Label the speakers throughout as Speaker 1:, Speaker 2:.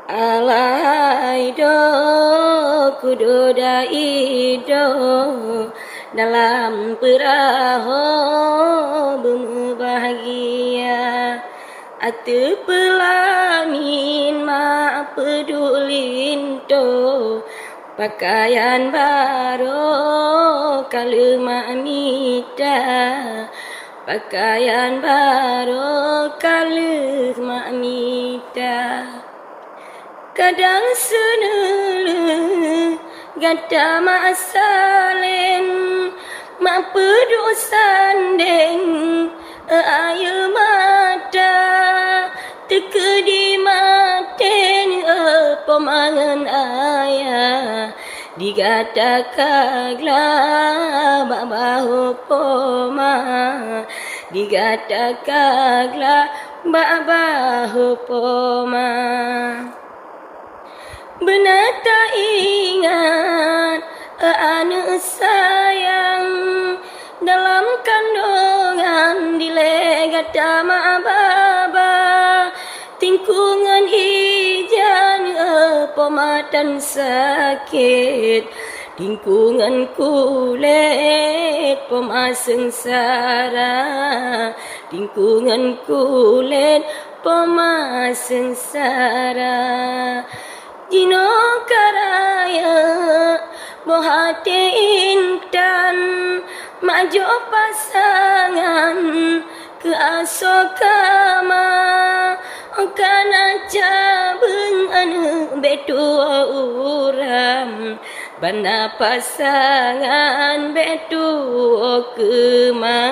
Speaker 1: Alahai do kudodai do dalam perahu berbahagia. Atu pelamin mak pedulin to pakaian baru kalau mak minta pakaian baru kalau mak minta. Kadang senelu gata mak salin mak peduk sanding air mata teka di maten pemangan ayah digatakaglah babahu poma digatakaglah babahu poma. Benar tak ingat anak sayang dalam kandungan dilegata mak baba tingkungan ijan pematan sakit tingkungan kulit pemaseng sara tingkungan kulit pemaseng sara. Jino karaya bohate intan majo pasangan ke asokama kana cabeng anu betua uram bana pasangan betua kema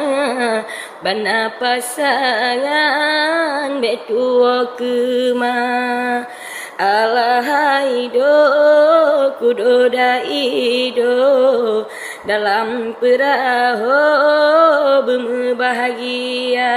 Speaker 1: bana pasangan betua kema. Alahai do kudodai do dalam perahu berbahagia.